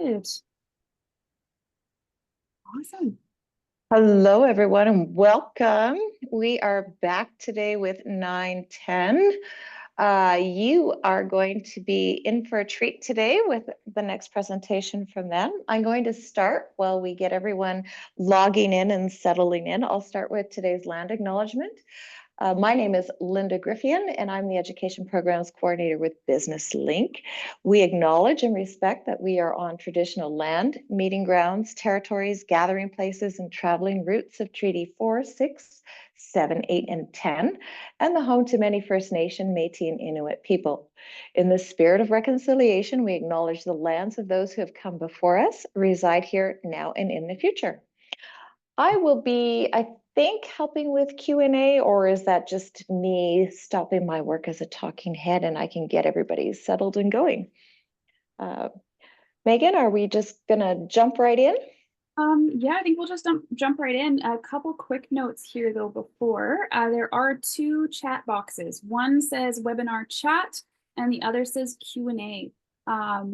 Good. Awesome. Hello, everyone, and welcome. We are back today with 910. You are going to be in for a treat today with the next presentation from them. I'm going to start while we get everyone logging in and settling in. I'll start with today's land acknowledgement. My name is Linda Griffian, and I'm the Education Programs Coordinator with Business Link. We acknowledge and respect that we are on traditional land, meeting grounds, territories, gathering places, and traveling routes of Treaty 4, 6, 7, 8, and 10, and the home to many First Nation, Métis, and Inuit people. In the spirit of reconciliation, we acknowledge the lands of those who have come before us, reside here now and in the future. I will be, I think, helping with Q&A, or is that just me stopping my work as a talking head and I can get everybody settled and going? Megan, are we just gonna jump right in? Yeah, I think we'll just jump right in. A couple quick notes here though before. There are two chat boxes. One says webinar chat and the other says Q&A.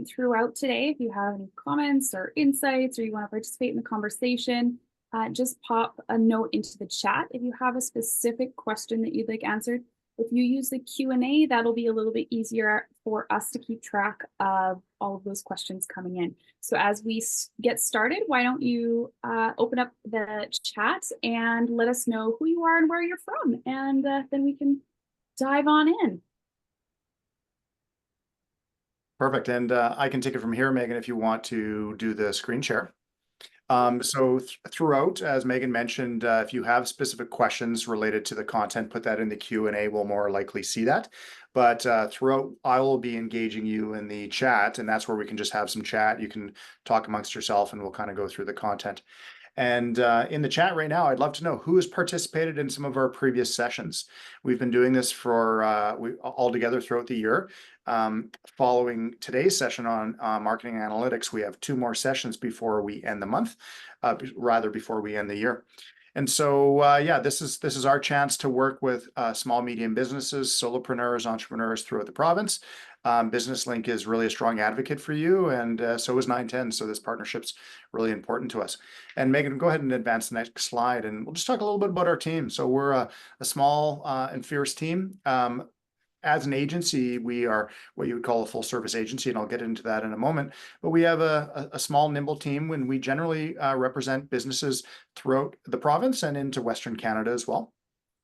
Throughout today, if you have any comments or insights or you want to participate in the conversation, just pop a note into the chat if you have a specific question that you'd like answered. If you use the Q&A, that'll be a little bit easier for us to keep track of all of those questions coming in. So as we get started, why don't you open up the chat and let us know who you are and where you're from, and then we can dive on in. Perfect. And I can take it from here, Megan, if you want to do the screen share. Throughout, as Megan mentioned, if you have specific questions related to the content, put that in the Q&A. We'll more likely see that. But throughout, I will be engaging you in the chat, and that's where we can just have some chat. You can talk amongst yourself, and we'll kind of go through the content. And in the chat right now, I'd love to know who has participated in some of our previous sessions. We've been doing this for all together throughout the year. Following today's session on marketing analytics, we have 2 more sessions before we end the month, rather before we end the year. And so, yeah, this is our chance to work with small, medium businesses, solopreneurs, entrepreneurs throughout the province. Business Link is really a strong advocate for you, and so is 910. So this partnership's really important to us. And Megan, go ahead and advance the next slide, and we'll just talk a little bit about our team. So we're a small and fierce team. As an agency, we are what you would call a full service agency, and I'll get into that in a moment. But we have a small, nimble team when we generally represent businesses throughout the province and into Western Canada as well.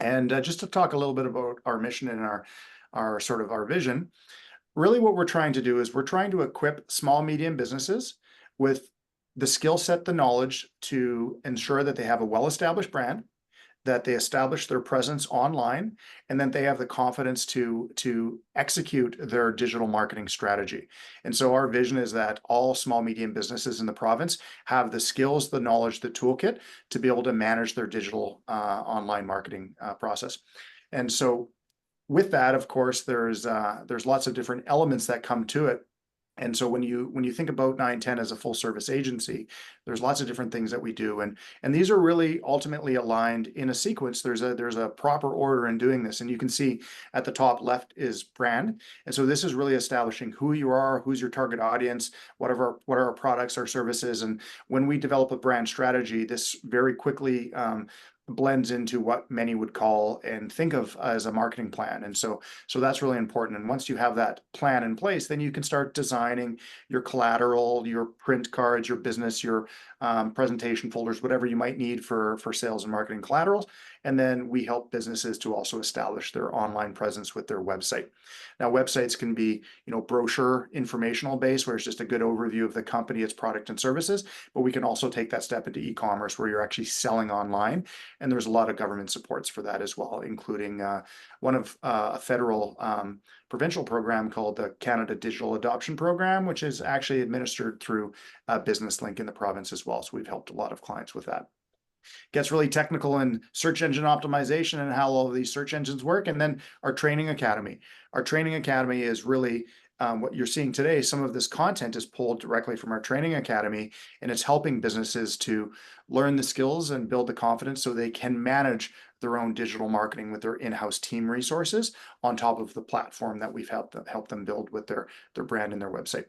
And just to talk a little bit about our mission and our sort of our vision, really what we're trying to do is we're trying to equip small, medium businesses with the skill set, the knowledge to ensure that they have a well-established brand, that they establish their presence online, and then they have the confidence to execute their digital marketing strategy. And so our vision is that all small, medium businesses in the province have the skills, the knowledge, the toolkit to be able to manage their digital online marketing process. And so with that, of course, there's lots of different elements that come to it. And so when you think about 910 as a full service agency, there's lots of different things that we do, and these are really ultimately aligned in a sequence. There's a proper order in doing this, and you can see at the top left is brand, and so this is really establishing who you are, who's your target audience, what are our products, our services, and when we develop a brand strategy, this very quickly blends into what many would call and think of as a marketing plan. And so that's really important. And once you have that plan in place, then you can start designing your collateral, your print cards, your business, your presentation folders, whatever you might need for sales and marketing collaterals. And then we help businesses to also establish their online presence with their website. Now, websites can be, brochure informational based, where it's just a good overview of the company, its product and services, but we can also take that step into e-commerce where you're actually selling online. And there's a lot of government supports for that as well, including one of a federal provincial program called the Canada Digital Adoption Program, which is actually administered through Business Link in the province as well. So we've helped a lot of clients with that. Gets really technical in search engine optimization and how all of these search engines work. And then our training academy. Our training academy is really what you're seeing today. Some of this content is pulled directly from our training academy, and it's helping businesses to learn the skills and build the confidence so they can manage their own digital marketing with their in-house team resources on top of the platform that we've helped them build with their brand and their website.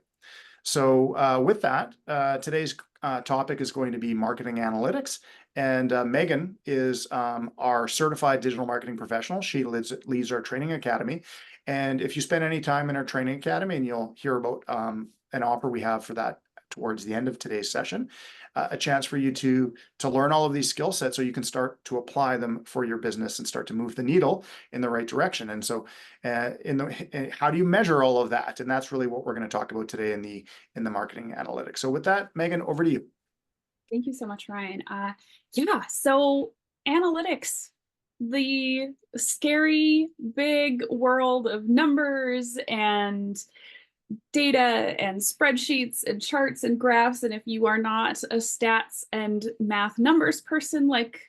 So with that, today's topic is going to be marketing analytics. And Megan is our certified digital marketing professional. She leads our training academy. And if you spend any time in our training academy, and you'll hear about an offer we have for that towards the end of today's session, a chance for you to learn all of these skill sets so you can start to apply them for your business and start to move the needle in the right direction. And so how do you measure all of that? And that's really what we're going to talk about today in the marketing analytics. So with that, Megan, over to you. Thank you so much, Ryan. Yeah, so analytics, the scary big world of numbers and data and spreadsheets and charts and graphs. And if you are not a stats and math numbers person like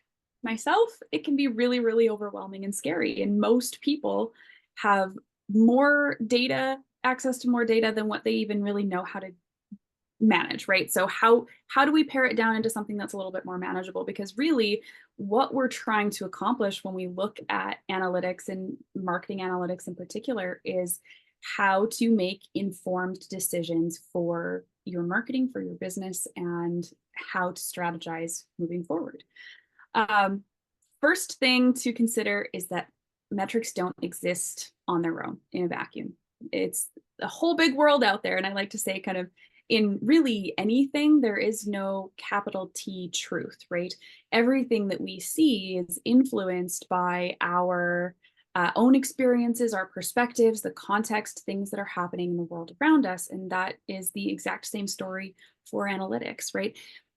myself, it can be really, really overwhelming and scary. And most people have more data, access to more data than what they even really know how to manage, right? So how do we pare it down into something that's a little bit more manageable? Because really what we're trying to accomplish when we look at analytics and marketing analytics in particular is how to make informed decisions for your marketing, for your business, and how to strategize moving forward. First thing to consider is that metrics don't exist on their own in a vacuum. It's a whole big world out there. And I like to say kind of in really anything, there is no capital T truth, right? Everything that we see is influenced by our own experiences, our perspectives, the context, things that are happening in the world around us. And that is the exact same story for analytics, right?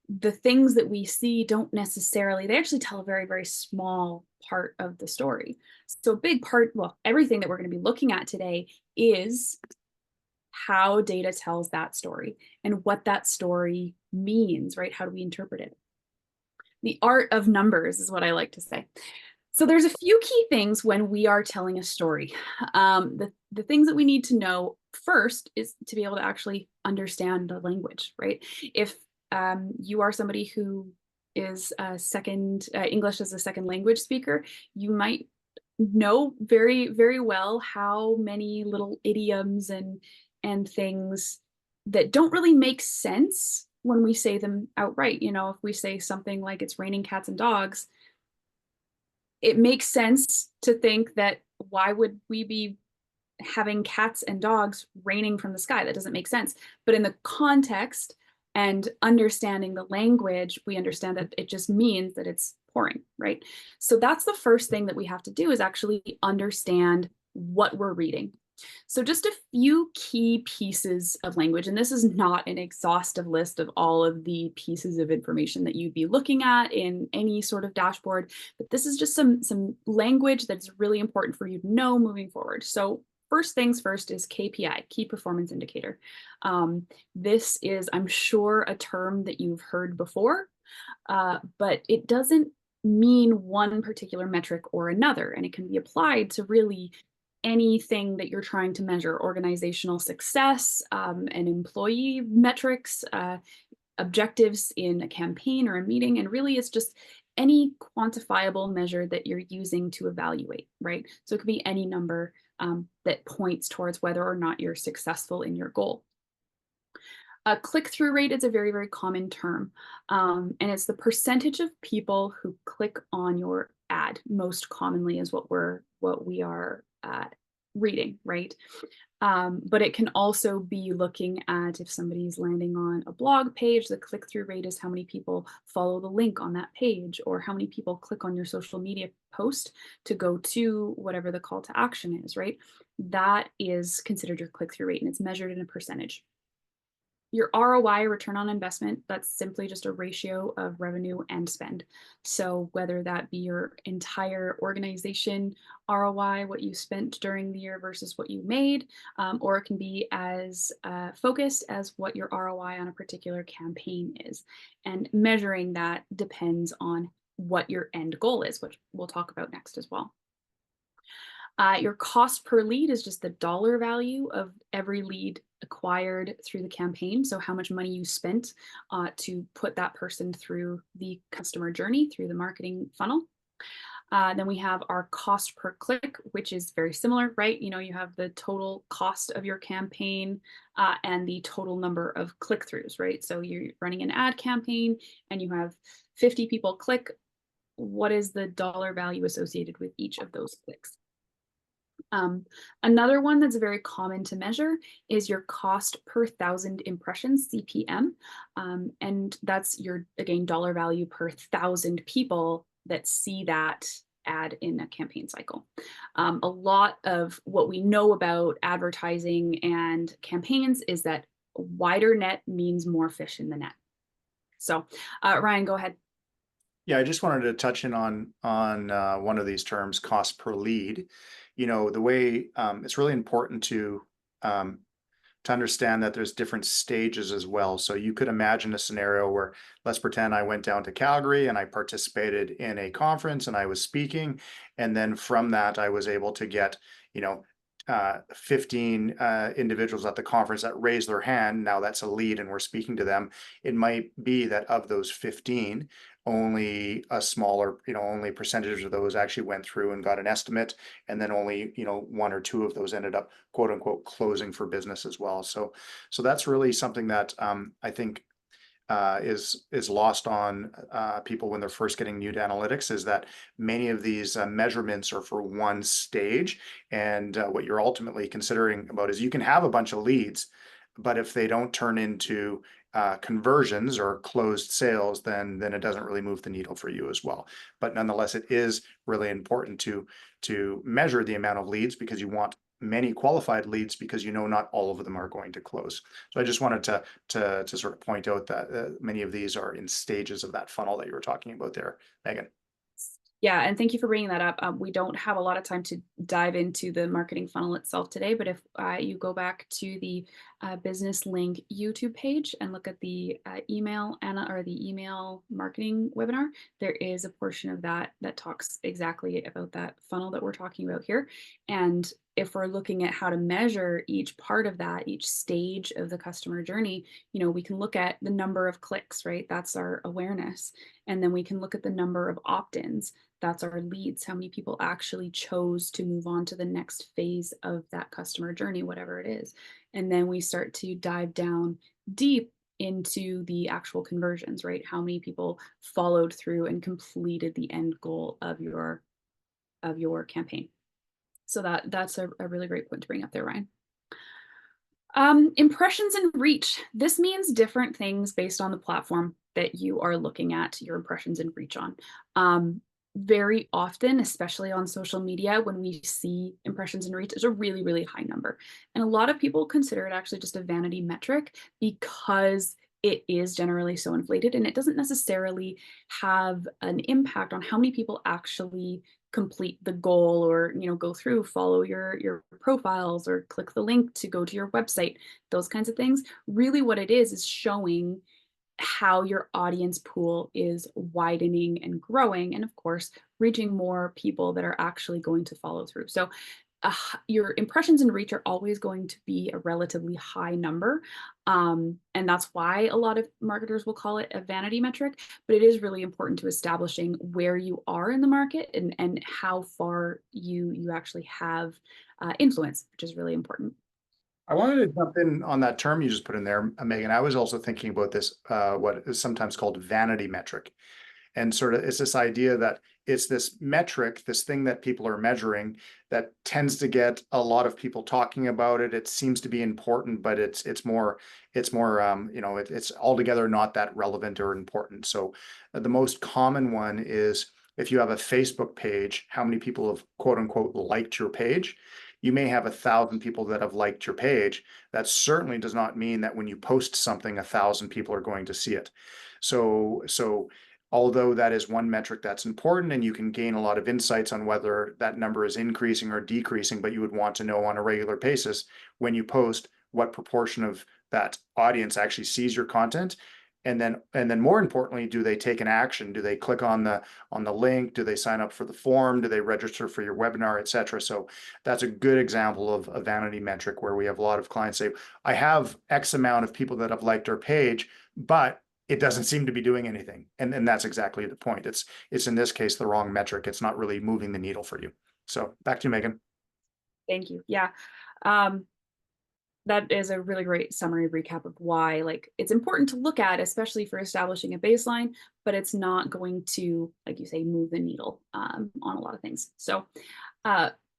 The things that we see don't necessarily, they actually tell a very, very small part of the story. So a big part, well, everything that we're going to be looking at today is how data tells that story and what that story means, right? How do we interpret it? The art of numbers is what I like to say. So there's a few key things when we are telling a story. The things that we need to know first is to be able to actually understand the language, right? If you are somebody who is English as a second language speaker, you might know very, very well how many little idioms and things that don't really make sense when we say them outright. You know, if we say something like it's raining cats and dogs, it makes sense to think that why would we be having cats and dogs raining from the sky? That doesn't make sense. But in the context and understanding the language, we understand that it just means that it's pouring, right? So that's the first thing that we have to do is actually understand what we're reading. So just a few key pieces of language, and this is not an exhaustive list of all of the pieces of information that you'd be looking at in any sort of dashboard, but this is just some language that's really important for you to know moving forward. So first things first is KPI, key performance indicator. This is, I'm sure, a term that you've heard before, but it doesn't mean one particular metric or another, and it can be applied to really anything that you're trying to measure: organizational success, and employee metrics, objectives in a campaign or a meeting. And really it's just any quantifiable measure that you're using to evaluate, right? So it could be any number that points towards whether or not you're successful in your goal. Click-through rate is a very, very common term, and it's the percentage of people who click on your ad. Most commonly is what we are reading, right? But it can also be looking at if somebody's landing on a blog page, the click-through rate is how many people follow the link on that page, or how many people click on your social media post to go to whatever the call to action is, right? That is considered your click-through rate, and it's measured in a percentage. Your ROI, return on investment, that's simply just a ratio of revenue and spend. So whether that be your entire organization ROI, what you spent during the year versus what you made, or it can be as focused as what your ROI on a particular campaign is. And measuring that depends on what your end goal is, which we'll talk about next as well. Your cost per lead is just the dollar value of every lead acquired through the campaign. So how much money you spent to put that person through the customer journey, through the marketing funnel. Then we have our cost per click, which is very similar, right? You know, you have the total cost of your campaign and the total number of click-throughs, right? So you're running an ad campaign and you have 50 people click. What is the dollar value associated with each of those clicks? Another one that's very common to measure is your cost per 1,000 impressions, CPM. And that's your, again, dollar value per 1,000 people that see that ad in a campaign cycle. A lot of what we know about advertising and campaigns is that a wider net means more fish in the net. So Ryan, go ahead. Yeah, I just wanted to touch in on one of these terms, cost per lead. You know, the way it's really important to understand that there's different stages as well. So you could imagine a scenario where, let's pretend I went down to Calgary and I participated in a conference and I was speaking, and then from that I was able to get, you know, 15 individuals at the conference that raised their hand. Now that's a lead and we're speaking to them. It might be that of those 15, only a smaller, you know, only percentage of those actually went through and got an estimate. And then only, you know, 1 or 2 of those ended up quote unquote closing for business as well. So that's really something that I think is lost on people when they're first getting new to analytics, is that many of these measurements are for one stage. And what you're ultimately considering about is you can have a bunch of leads, but if they don't turn into conversions or closed sales, then it doesn't really move the needle for you as well. But nonetheless, it is really important to measure the amount of leads, because you want many qualified leads, because you know not all of them are going to close. So I just wanted to sort of point out that many of these are in stages of that funnel that you were talking about there, Megan. Yeah, and thank you for bringing that up. We don't have a lot of time to dive into the marketing funnel itself today, but if you go back to the Business Link YouTube page and look at the email or the email marketing webinar, there is a portion of that that talks exactly about that funnel that we're talking about here. And if we're looking at how to measure each part of that, each stage of the customer journey, you know, we can look at the number of clicks, right? That's our awareness. And then we can look at the number of opt-ins. That's our leads, how many people actually chose to move on to the next phase of that customer journey, whatever it is. And then we start to dive down deep into the actual conversions, right? How many people followed through and completed the end goal of your campaign. So that's a really great point to bring up there, Ryan. Impressions and reach. This means different things based on the platform that you are looking at your impressions and reach on. Very often, especially on social media, when we see impressions and reach, it's a really, really high number. And a lot of people consider it actually just a vanity metric because it is generally so inflated, and it doesn't necessarily have an impact on how many people actually complete the goal, or, you know, go through, follow your profiles, or click the link to go to your website, those kinds of things. Really what it is showing how your audience pool is widening and growing, and of course reaching more people that are actually going to follow through. So your impressions and reach are always going to be a relatively high number, and that's why a lot of marketers will call it a vanity metric. But it is really important to establishing where you are in the market and how far you actually have influence, which is really important. I wanted to jump in on that term you just put in there, Megan. I was also thinking about this, what is sometimes called vanity metric. And sort of it's this idea that it's this metric, this thing that people are measuring, that tends to get a lot of people talking about it. It seems to be important, but it's more you know, it's altogether not that relevant or important. So the most common one is, if you have a Facebook page, how many people have quote unquote liked your page? You may have 1,000 people that have liked your page. That certainly does not mean that when you post something, 1,000 people are going to see it. So although that is one metric that's important, and you can gain a lot of insights on whether that number is increasing or decreasing, but you would want to know on a regular basis when you post what proportion of that audience actually sees your content. And then more importantly, do they take an action? Do they click on the link? Do they sign up for the form? Do they register for your webinar, etc.? So that's a good example of a vanity metric, where we have a lot of clients say, I have X amount of people that have liked our page, but it doesn't seem to be doing anything. And that's exactly the point. It's in this case, the wrong metric. It's not really moving the needle for you. So back to you, Megan. Thank you. Yeah. That is a really great summary recap of why it's important to look at, especially for establishing a baseline, but it's not going to, like you say, move the needle on a lot of things. So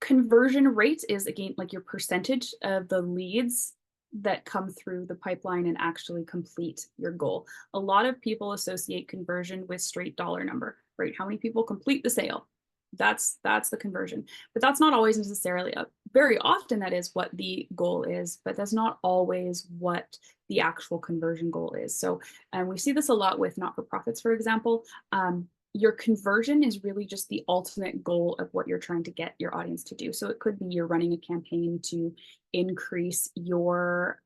conversion rate is, again, like your percentage of the leads that come through the pipeline and actually complete your goal. A lot of people associate conversion with straight dollar number, right? How many people complete the sale? That's the conversion, but that's not always necessarily very often that is what the goal is, but that's not always what the actual conversion goal is. So, and we see this a lot with not-for-profits, for example. Your conversion is really just the ultimate goal of what you're trying to get your audience to do. So it could be you're running a campaign to increase your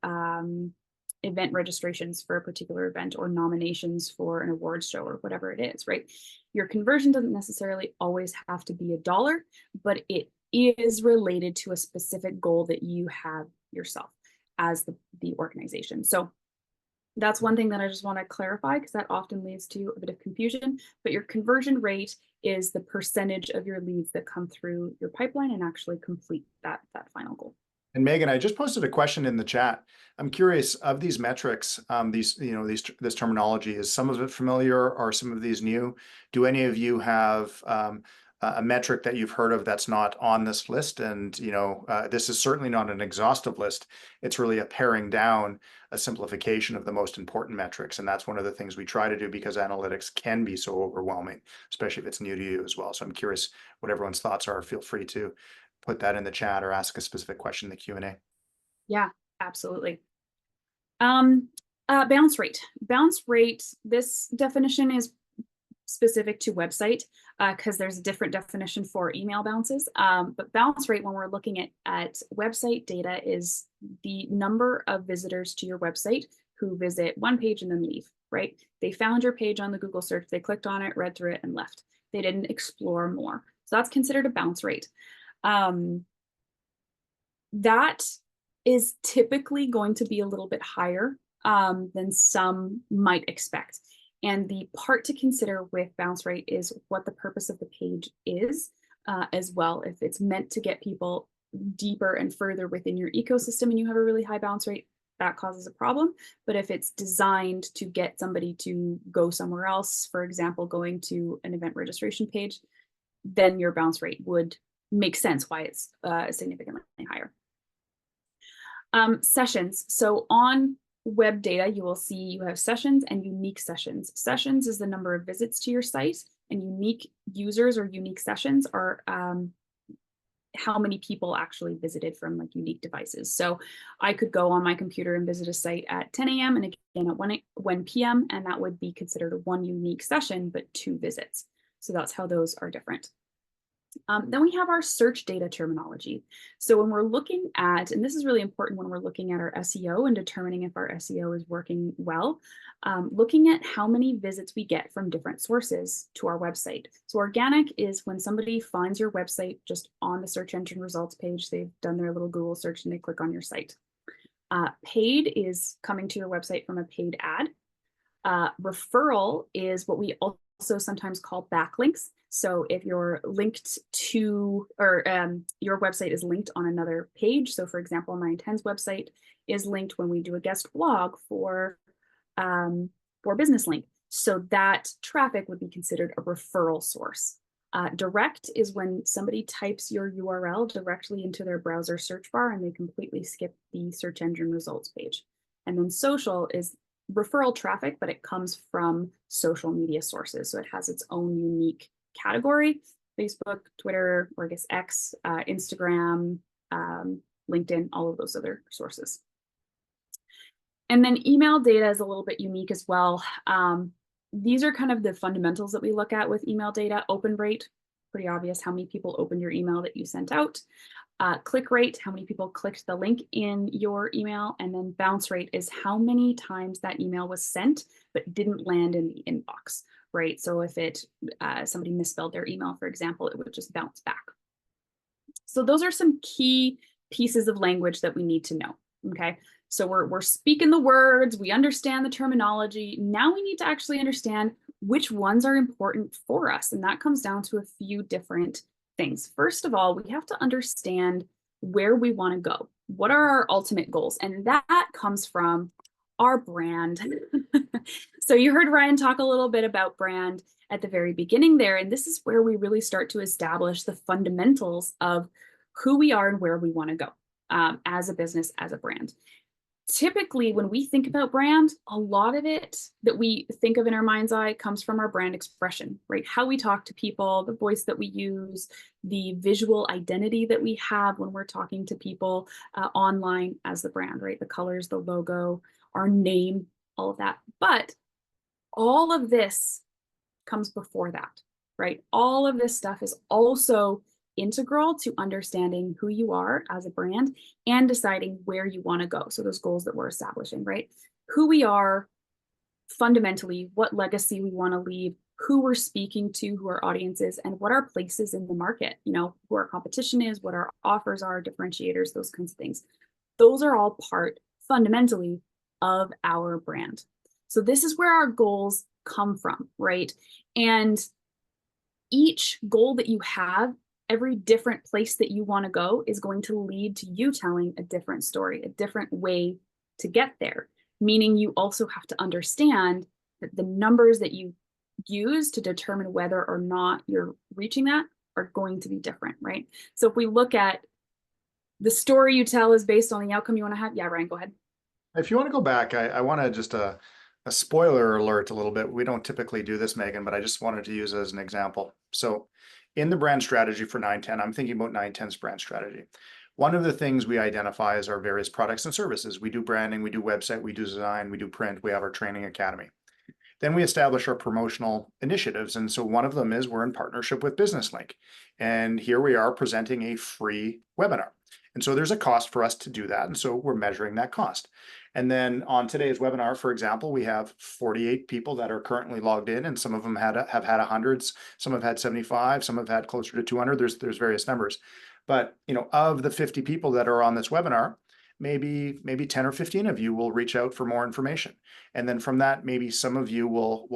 event registrations for a particular event or nominations for an awards show or whatever it is, right? Your conversion doesn't necessarily always have to be $1, but it is related to a specific goal that you have yourself as the organization. So that's one thing that I just want to clarify, because that often leads to a bit of confusion, but your conversion rate is the percentage of your leads that come through your pipeline and actually complete that final goal. And Megan, I just posted a question in the chat. I'm curious of these metrics, this terminology, is some of it familiar? Are some of these new? Do any of you have a metric that you've heard of that's not on this list? And this is certainly not an exhaustive list. It's really a paring down, a simplification of the most important metrics. And that's one of the things we try to do, because analytics can be so overwhelming, especially if it's new to you as well. So I'm curious what everyone's thoughts are. Feel free to put that in the chat or ask a specific question in the Q&A. Yeah, absolutely. Bounce rate. Bounce rate, this definition is specific to website because there's a different definition for email bounces. But bounce rate, when we're looking at website data, is the number of visitors to your website who visit one page and then leave, right? They found your page on the Google search, they clicked on it, read through it, and left. They didn't explore more. So that's considered a bounce rate. That is typically going to be a little bit higher than some might expect. And the part to consider with bounce rate is what the purpose of the page is as well. If it's meant to get people deeper and further within your ecosystem and you have a really high bounce rate, that causes a problem. But if it's designed to get somebody to go somewhere else, for example, going to an event registration page, then your bounce rate would make sense why it's significantly higher. Sessions. So on web data, you will see you have sessions and unique sessions. Sessions is the number of visits to your site, and unique users or unique sessions are how many people actually visited from unique devices. So I could go on my computer and visit a site at 10 a.m. and again at 1 p.m. and that would be considered one unique session, but 2 visits. So that's how those are different. Then we have our search data terminology. So when we're looking at, and this is really important when we're looking at our SEO and determining if our SEO is working well, looking at how many visits we get from different sources to our website. So organic is when somebody finds your website just on the search engine results page, they've done their little Google search and they click on your site. Paid is coming to your website from a paid ad. Referral is what we also sometimes call backlinks. So if you're linked to, or your website is linked on another page. So for example, 910's website is linked when we do a guest blog for Business Link. So that traffic would be considered a referral source. Direct is when somebody types your URL directly into their browser search bar and they completely skip the search engine results page. And then social is referral traffic, but it comes from social media sources. So it has its own unique category: Facebook, Twitter, or I guess X, Instagram, LinkedIn, all of those other sources. And then email data is a little bit unique as well. These are kind of the fundamentals that we look at with email data. Open rate, pretty obvious how many people opened your email that you sent out. Click rate, how many people clicked the link in your email. And then bounce rate is how many times that email was sent but didn't land in the inbox, right? So if somebody misspelled their email, for example, it would just bounce back. So those are some key pieces of language that we need to know, okay? So we're speaking the words, we understand the terminology. Now we need to actually understand which ones are important for us. And that comes down to a few different things. First of all, we have to understand where we want to go. What are our ultimate goals? And that comes from our brand. So you heard Ryan talk a little bit about brand at the very beginning there, and this is where we really start to establish the fundamentals of who we are and where we want to go as a business, as a brand. Typically, when we think about brand, a lot of it that we think of in our mind's eye comes from our brand expression, right? How we talk to people, the voice that we use, the visual identity that we have when we're talking to people online as the brand, right? The colors, the logo, our name, all of that. But all of this comes before that, right? All of this stuff is also integral to understanding who you are as a brand and deciding where you want to go. So those goals that we're establishing, right? Who we are fundamentally, what legacy we want to leave, who we're speaking to, who our audience is, and what our place is in the market, you know, who our competition is, what our offers are, differentiators, those kinds of things. Those are all part fundamentally of our brand. So this is where our goals come from, right? And each goal that you have, every different place that you want to go is going to lead to you telling a different story, a different way to get there. Meaning you also have to understand that the numbers that you use to determine whether or not you're reaching that are going to be different, right? So if we look at the story you tell is based on the outcome you want to have. Yeah, Ryan, go ahead. If you want to go back, I want to just a spoiler alert a little bit. We don't typically do this, Megan, but I just wanted to use it as an example. So in the brand strategy for 910, I'm thinking about 910's brand strategy. One of the things we identify is our various products and services. We do branding, we do website, we do design, we do print, we have our training academy. Then we establish our promotional initiatives. And so one of them is we're in partnership with BusinessLink. And here we are presenting a free webinar. And so there's a cost for us to do that. And so we're measuring that cost. And then on today's webinar, for example, we have 48 people that are currently logged in, and some of them have had hundreds, some have had 75, some have had closer to 200. There's various numbers. But you know, of the 50 people that are on this webinar, maybe 10 or 15 of you will reach out for more information. And then from that, maybe some of you will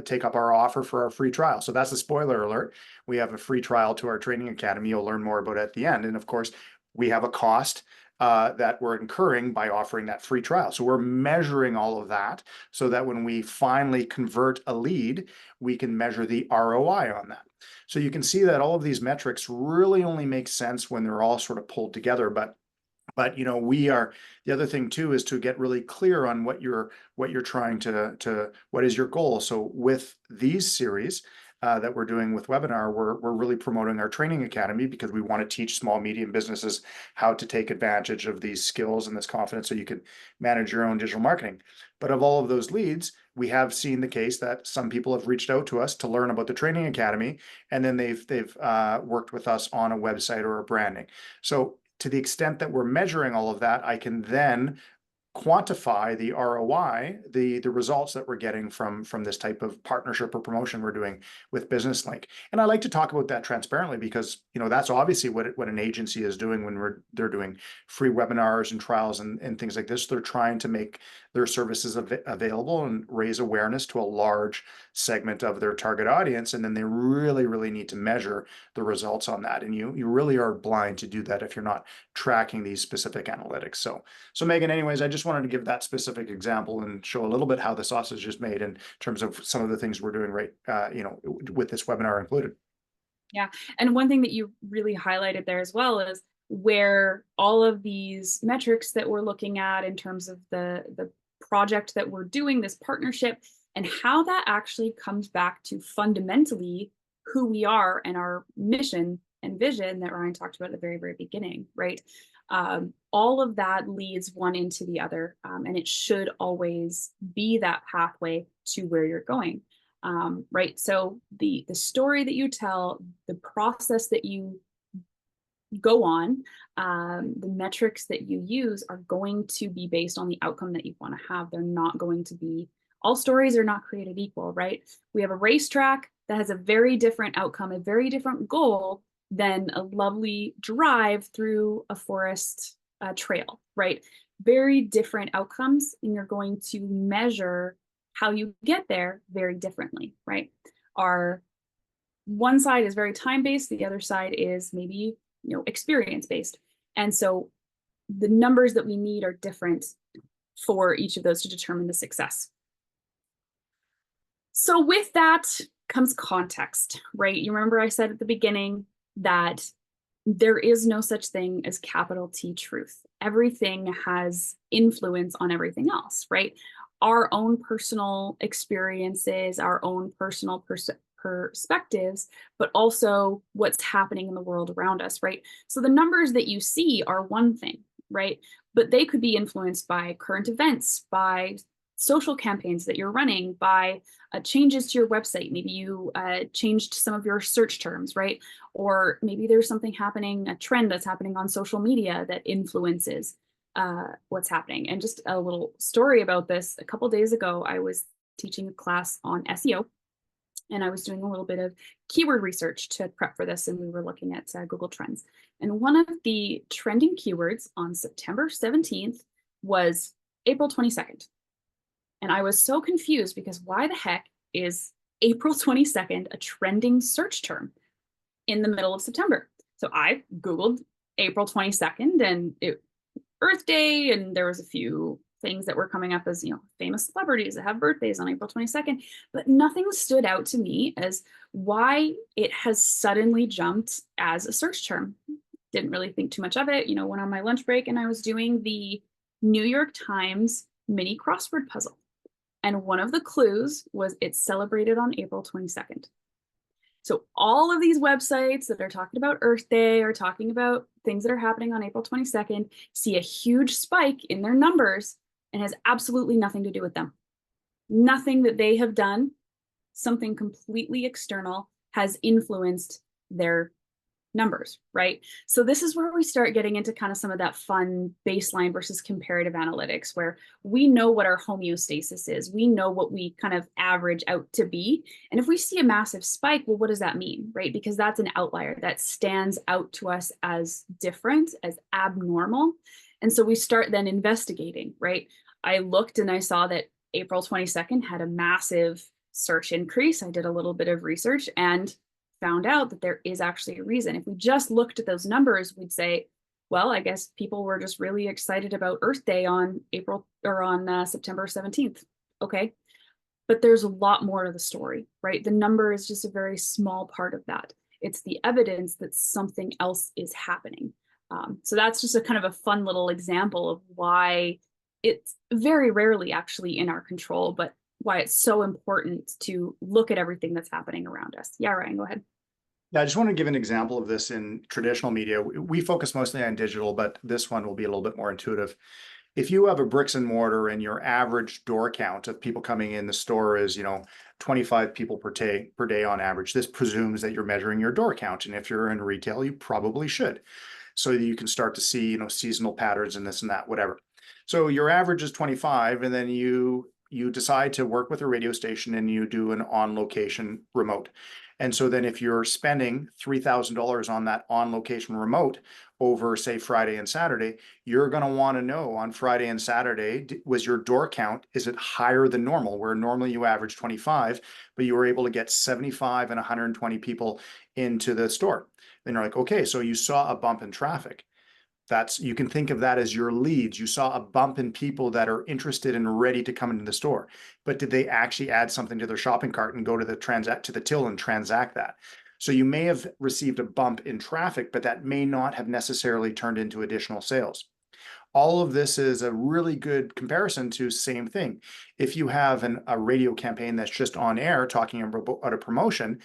take up our offer for our free trial. So that's a spoiler alert. We have a free trial to our training academy. You'll learn more about it at the end. And of course, we have a cost that we're incurring by offering that free trial. So we're measuring all of that so that when we finally convert a lead, we can measure the ROI on that. So you can see that all of these metrics really only make sense when they're all sort of pulled together. But you know, the other thing too is to get really clear on what you're trying to what is your goal. So with these series that we're doing with webinar, we're really promoting our training academy because we want to teach small, medium businesses how to take advantage of these skills and this confidence so you can manage your own digital marketing. But of all of those leads, we have seen the case that some people have reached out to us to learn about the training academy, and then they've worked with us on a website or a branding. So to the extent that we're measuring all of that, I can then quantify the ROI, the results that we're getting from this type of partnership or promotion we're doing with BusinessLink. And I like to talk about that transparently because, you know, that's obviously what an agency is doing when they're doing free webinars and trials and things like this. They're trying to make their services available and raise awareness to a large segment of their target audience. And then they really need to measure the results on that. And you really are blind to do that if you're not tracking these specific analytics. So Megan, anyways, I just wanted to give that specific example and show a little bit how the sausage is made in terms of some of the things we're doing right, you know, with this webinar included. Yeah. And one thing that you really highlighted there as well is where all of these metrics that we're looking at in terms of the project that we're doing, this partnership, and how that actually comes back to fundamentally who we are and our mission and vision that Ryan talked about at the very, very beginning, right? All of that leads one into the other, and it should always be that pathway to where you're going, right? So the story that you tell, the process that you go on, the metrics that you use are going to be based on the outcome that you want to have. They're not going to be, all stories are not created equal, right? We have a racetrack that has a very different outcome, a very different goal than a lovely drive through a forest trail, right? very different outcomes, and you're going to measure how you get there very differently, right? Our one side is very time-based, the other side is maybe, experience-based. And so the numbers that we need are different for each of those to determine the success. So with that comes context, right? You remember I said at the beginning that there is no such thing as capital T truth. Everything has influence on everything else, right? Our own personal experiences, our own personal perspectives, but also what's happening in the world around us, right? So the numbers that you see are one thing, right? But they could be influenced by current events, by social campaigns that you're running, by changes to your website. Maybe you changed some of your search terms, right? Or maybe there's something happening, a trend that's happening on social media that influences what's happening. And just a little story about this. A couple days ago, I was teaching a class on SEO, and I was doing a little bit of keyword research to prep for this, and we were looking at Google Trends. And one of the trending keywords on September 17th was April 22nd. And I was so confused because why the heck is April 22nd a trending search term in the middle of September? So I Googled April 22nd and Earth Day, and there was a few things that were coming up as, famous celebrities that have birthdays on April 22nd, but nothing stood out to me as why it has suddenly jumped as a search term. Didn't really think too much of it, went on my lunch break and I was doing the New York Times mini crossword puzzle. And one of the clues was it's celebrated on April 22nd. So all of these websites that are talking about Earth Day or talking about things that are happening on April 22nd see a huge spike in their numbers and has absolutely nothing to do with them. Nothing that they have done, something completely external, has influenced their numbers, right? So this is where we start getting into kind of some of that fun baseline versus comparative analytics, where we know what our homeostasis is. We know what we kind of average out to be. And if we see a massive spike, well, what does that mean, right? Because that's an outlier that stands out to us as different, as abnormal. And so we start then investigating, right? I looked and I saw that April 22nd had a massive search increase. I did a little bit of research and found out that there is actually a reason. If we just looked at those numbers, we'd say, well, I guess people were just really excited about Earth Day on September 17th. Okay. But there's a lot more to the story, right? The number is just a very small part of that. It's the evidence that something else is happening. So that's just a kind of a fun little example of why it's very rarely actually in our control, but why it's so important to look at everything that's happening around us. Yeah, Ryan, go ahead. Yeah, I just want to give an example of this in traditional media. We focus mostly on digital, but this one will be a little bit more intuitive. If you have a bricks and mortar and your average door count of people coming in the store is, 25 people per day on average, this presumes that you're measuring your door count. And if you're in retail, you probably should. So that you can start to see, seasonal patterns and this and that, whatever. So your average is 25, and then you decide to work with a radio station and you do an on-location remote. And so then if you're spending $3,000 on that on-location remote over, say, Friday and Saturday, you're going to want to know on Friday and Saturday, was your door count, is it higher than normal, where normally you average 25, but you were able to get 75 and 120 people into the store. Then you're like, okay, so you saw a bump in traffic. You can think of that as your leads. You saw a bump in people that are interested and ready to come into the store, but did they actually add something to their shopping cart and go to the till and transact that? So you may have received a bump in traffic, but that may not have necessarily turned into additional sales. All of this is a really good comparison to same thing. If you have a radio campaign that's just on air talking about a promotion,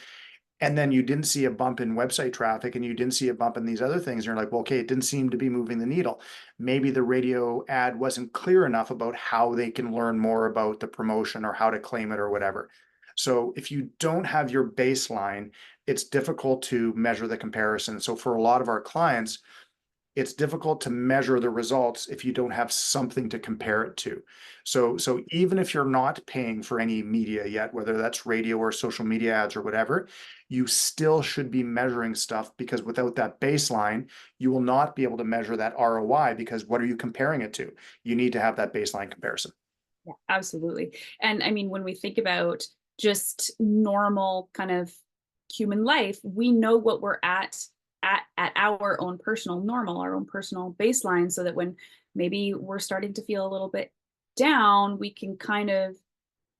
and then you didn't see a bump in website traffic and you didn't see a bump in these other things, and you're like, well, okay, it didn't seem to be moving the needle. Maybe the radio ad wasn't clear enough about how they can learn more about the promotion or how to claim it or whatever. So if you don't have your baseline, it's difficult to measure the comparison. So for a lot of our clients, it's difficult to measure the results if you don't have something to compare it to. So even if you're not paying for any media yet, whether that's radio or social media ads or whatever, you still should be measuring stuff, because without that baseline, you will not be able to measure that ROI, because what are you comparing it to? You need to have that baseline comparison. Yeah, absolutely. And I mean, when we think about just normal kind of human life, we know what we're at our own personal normal, our own personal baseline, so that when maybe we're starting to feel a little bit down, we can kind of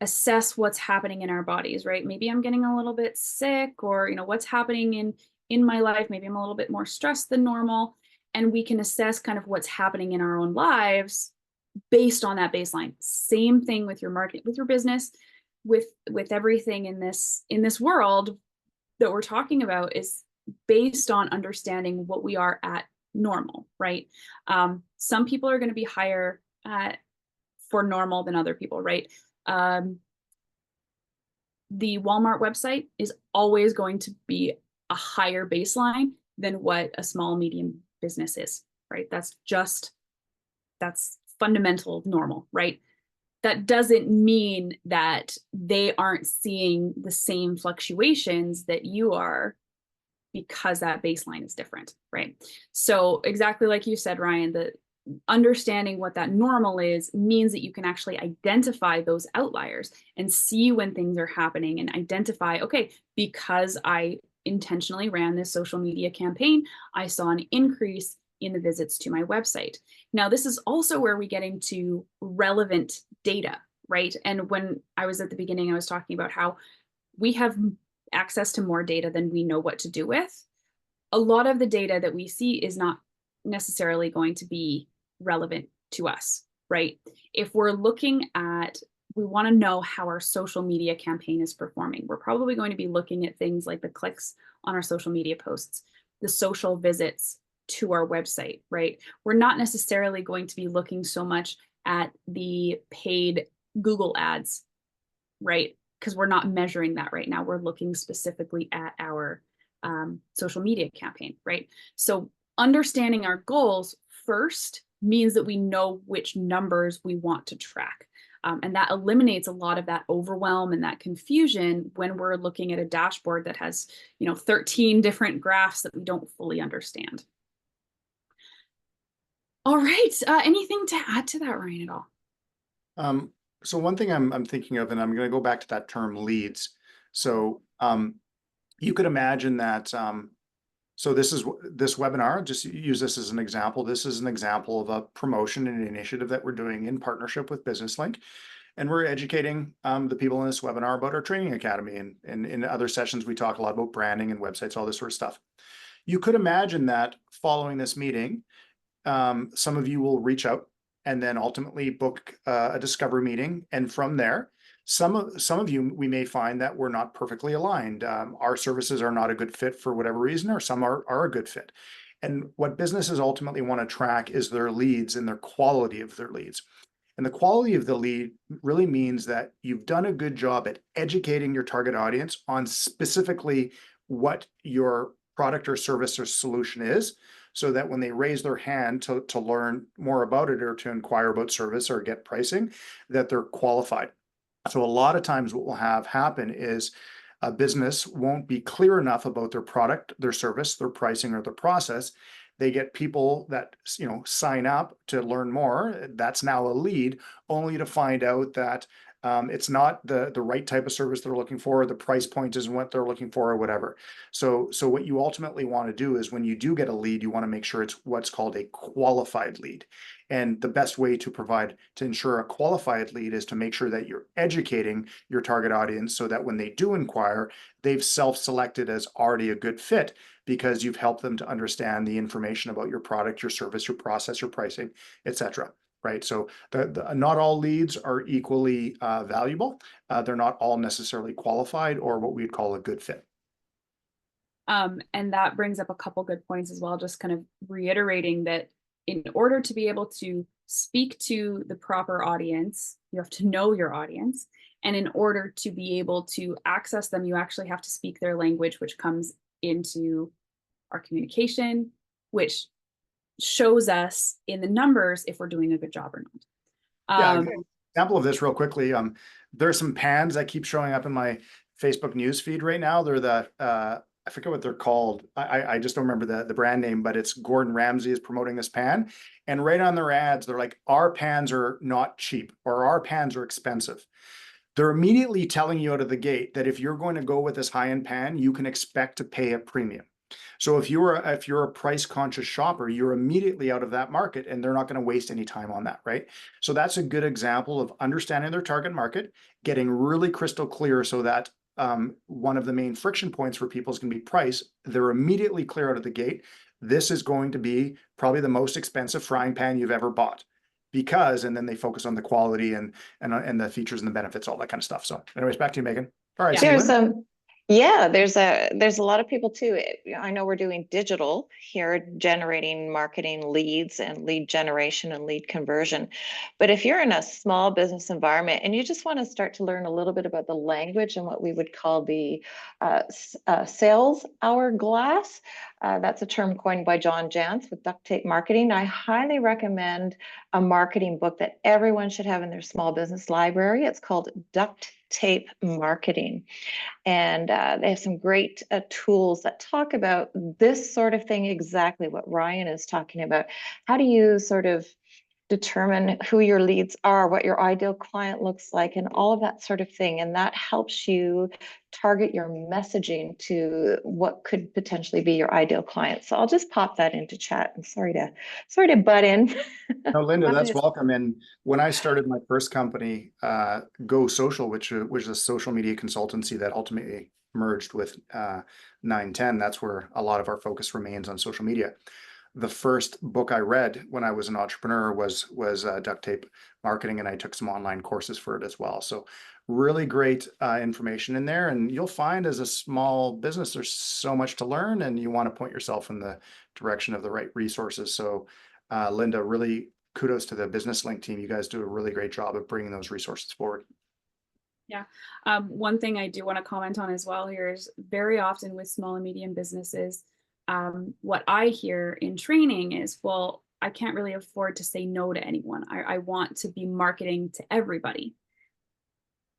assess what's happening in our bodies, right? Maybe I'm getting a little bit sick, or what's happening in my life. Maybe I'm a little bit more stressed than normal, and we can assess kind of what's happening in our own lives based on that baseline. Same thing with your market, with your business, with everything in this world that we're talking about is based on understanding what we are at normal, right? Some people are going to be higher for normal than other people, right? The Walmart website is always going to be a higher baseline than what a small medium business is, right? That's fundamental normal, right? That doesn't mean that they aren't seeing the same fluctuations that you are, because that baseline is different, right? So exactly like you said, Ryan, the understanding what that normal is means that you can actually identify those outliers and see when things are happening, and identify, okay, because I intentionally ran this social media campaign, I saw an increase in the visits to my website. Now, this is also where we get into relevant data, right? And when I was at the beginning, I was talking about how we have access to more data than we know what to do with. A lot of the data that we see is not necessarily going to be relevant to us, right? If we're looking at, we want to know how our social media campaign is performing, we're probably going to be looking at things like the clicks on our social media posts, the social visits to our website, right? We're not necessarily going to be looking so much at the paid Google ads, right? Because we're not measuring that right now. We're looking specifically at our social media campaign, right? So understanding our goals first means that we know which numbers we want to track. And that eliminates a lot of that overwhelm and that confusion when we're looking at a dashboard that has, 13 different graphs that we don't fully understand. All right. Anything to add to that, Ryan, at all? So one thing I'm thinking of, and I'm going to go back to that term leads. So you could imagine that. So this webinar, just use this as an example. This is an example of a promotion and initiative that we're doing in partnership with BusinessLink. And we're educating the people in this webinar about our training academy. And in other sessions, we talk a lot about branding and websites, all this sort of stuff. You could imagine that following this meeting, some of you will reach out and then ultimately book a discovery meeting. And from there, some of you, we may find that we're not perfectly aligned. Our services are not a good fit for whatever reason, or some are a good fit. And what businesses ultimately want to track is their leads and their quality of their leads. And the quality of the lead really means that you've done a good job at educating your target audience on specifically what your product or service or solution is, so that when they raise their hand to learn more about it, or to inquire about service or get pricing, that they're qualified. So a lot of times what will have happen is a business won't be clear enough about their product, their service, their pricing, or their process. They get people that sign up to learn more. That's now a lead, only to find out that it's not the right type of service they're looking for, the price point isn't what they're looking for, or whatever. So what you ultimately want to do is, when you do get a lead, you want to make sure it's what's called a qualified lead. And the best way to ensure a qualified lead is to make sure that you're educating your target audience, so that when they do inquire, they've self-selected as already a good fit, because you've helped them to understand the information about your product, your service, your process, your pricing, etc. Right? So not all leads are equally valuable. They're not all necessarily qualified or what we'd call a good fit. And that brings up a couple good points as well, just kind of reiterating that in order to be able to speak to the proper audience, you have to know your audience. And in order to be able to access them, you actually have to speak their language, which comes into our communication, which shows us in the numbers if we're doing a good job or not. Yeah, Um, example of this real quickly. There's some pans that keep showing up in my Facebook news feed right now. They're the I forget what they're called. I just don't remember the brand name, but it's Gordon Ramsay is promoting this pan. And right on their ads, they're like, our pans are not cheap or our pans are expensive. They're immediately telling you out of the gate that if you're going to go with this high-end pan, you can expect to pay a premium. So if you're a price conscious shopper, you're immediately out of that market and they're not going to waste any time on that, right? So that's a good example of understanding their target market, getting really crystal clear so that one of the main friction points for people is going to be price. They're immediately clear out of the gate. This is going to be probably the most expensive frying pan you've ever bought because, and then they focus on the quality and the features and the benefits, all that kind of stuff. So anyways, back to you, Megan. All right. Yeah. There's yeah, there's a lot of people too. I know we're doing digital here, generating marketing leads and lead generation and lead conversion. But if you're in a small business environment and you just want to start to learn a little bit about the language and what we would call the sales hourglass, that's a term coined by John Jantsch with Duct Tape Marketing. I highly recommend a marketing book that everyone should have in their small business library. It's called Duct Tape Marketing. And they have some great tools that talk about this sort of thing, exactly what Ryan is talking about. How do you sort of determine who your leads are, what your ideal client looks like, and all of that sort of thing. And that helps you target your messaging to what could potentially be your ideal client. So I'll just pop that into chat. And sorry to butt in. No, Linda, that's welcome. And when I started my first company, Go Social, which was a social media consultancy that ultimately merged with 910, that's where a lot of our focus remains on social media. The first book I read when I was an entrepreneur was Duct Tape Marketing, and I took some online courses for it as well. So really great information in there. And you'll find as a small business, there's so much to learn and you want to point yourself in the direction of the right resources. So Linda, really kudos to the Business Link team. You guys do a really great job of bringing those resources forward. Yeah. One thing I do want to comment on as well here is very often with small and medium businesses, what I hear in training is, well, I can't really afford to say no to anyone. I want to be marketing to everybody.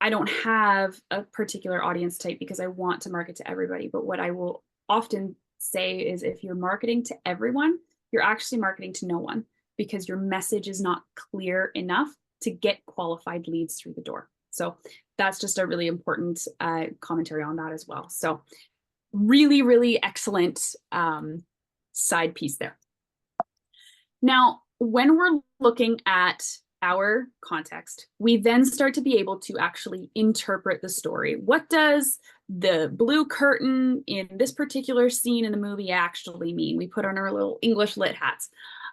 I don't have a particular audience type because I want to market to everybody. But what I will often say is if you're marketing to everyone, you're actually marketing to no one because your message is not clear enough to get qualified leads through the door. So that's just a really important commentary on that as well. So really, really excellent side piece there. Now, when we're looking at our context, we then start to be able to actually interpret the story. What does the blue curtain in this particular scene in the movie actually mean? We put on our little English lit hats.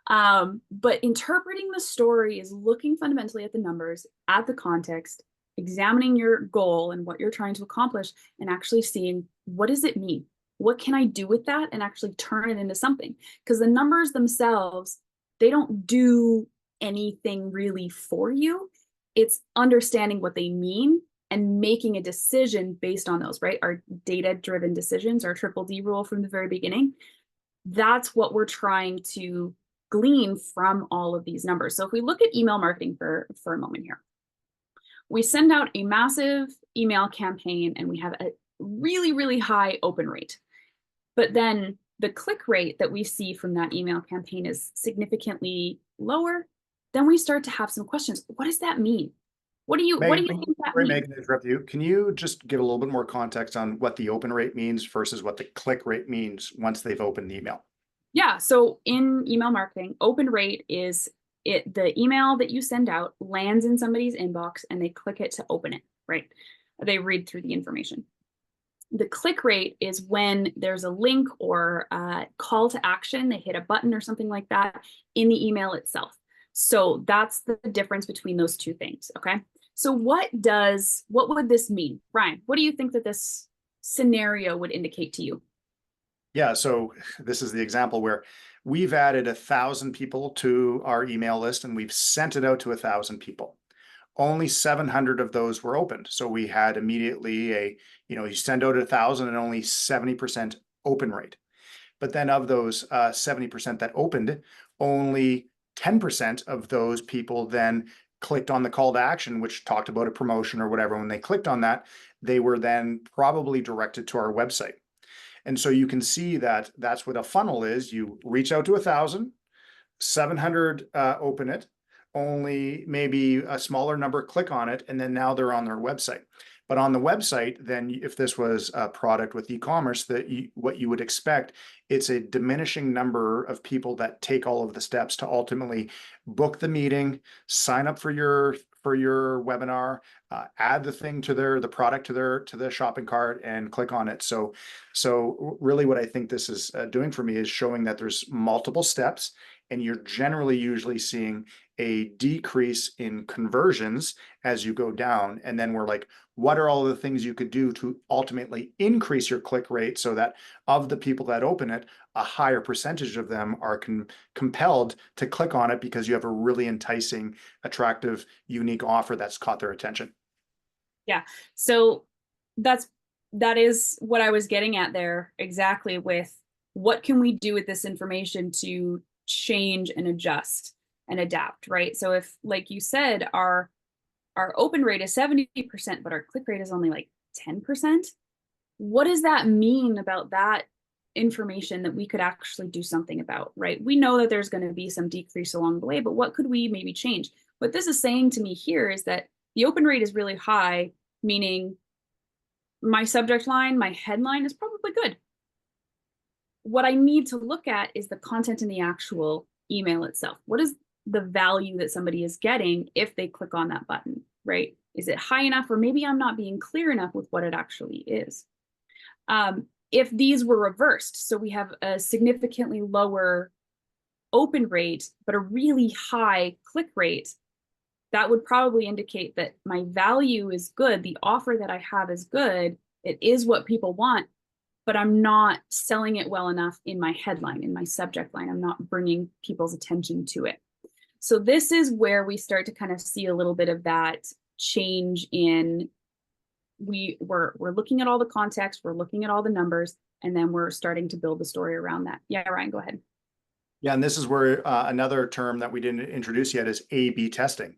But interpreting the story is looking fundamentally at the numbers, at the context, examining your goal and what you're trying to accomplish, and actually seeing what does it mean? What can I do with that and actually turn it into something? Because the numbers themselves, they don't do anything really for you. It's understanding what they mean and making a decision based on those, right? Our data-driven decisions, our triple D rule from the very beginning. That's what we're trying to glean from all of these numbers. So if we look at email marketing for a moment here, we send out a massive email campaign and we have a really, really high open rate. But then the click rate that we see from that email campaign is significantly lower. Then we start to have some questions. What does that mean? What do you think that means? Megan, to interrupt you. Can you just give a little bit more context on what the open rate means versus what the click rate means once they've opened the email? Yeah, so in email marketing, open rate is the email that you send out lands in somebody's inbox and they click it to open it, right? They read through the information. The click rate is when there's a link or a call to action, they hit a button or something like that in the email itself. So that's the difference between those two things, okay? So what would this mean? Ryan, what do you think that this scenario would indicate to you? Yeah, so this is the example where we've added 1,000 people to our email list and we've sent it out to 1,000 people. Only 700 of those were opened. So we had immediately you send out 1,000 and only 70% open rate. But then of those 70% that opened, only 10% of those people then clicked on the call to action, which talked about a promotion or whatever. When they clicked on that, they were then probably directed to our website. And so you can see that that's what a funnel is. You reach out to 1,000, 700 open it, only maybe a smaller number click on it, and then now they're on their website. But on the website, then if this was a product with e-commerce, what you would expect, it's a diminishing number of people that take all of the steps to ultimately book the meeting, sign up for your webinar, add the thing to the product to the shopping cart, and click on it. So really what I think this is doing for me is showing that there's multiple steps, and you're generally usually seeing a decrease in conversions as you go down. And then we're like, what are all the things you could do to ultimately increase your click rate so that of the people that open it, a higher percentage of them are compelled to click on it because you have a really enticing, attractive, unique offer that's caught their attention. Yeah. So that is what I was getting at there exactly, with what can we do with this information to change and adjust and adapt, right? So if, like you said, our open rate is 70%, but our click rate is only like 10%, what does that mean about that information that we could actually do something about, right? We know that there's going to be some decrease along the way, but what could we maybe change? What this is saying to me here is that the open rate is really high, meaning my subject line, my headline is probably good. What I need to look at is the content in the actual email itself. What is the value that somebody is getting if they click on that button, right? Is it high enough, or maybe I'm not being clear enough with what it actually is? If these were reversed, so we have a significantly lower open rate, but a really high click rate, that would probably indicate that my value is good. The offer that I have is good. It is what people want, but I'm not selling it well enough in my headline, in my subject line. I'm not bringing people's attention to it. So this is where we start to kind of see a little bit of that change in, we're looking at all the context, we're looking at all the numbers, and then we're starting to build the story around that. Yeah, Ryan, go ahead. Yeah, and this is where another term that we didn't introduce yet is A/B testing.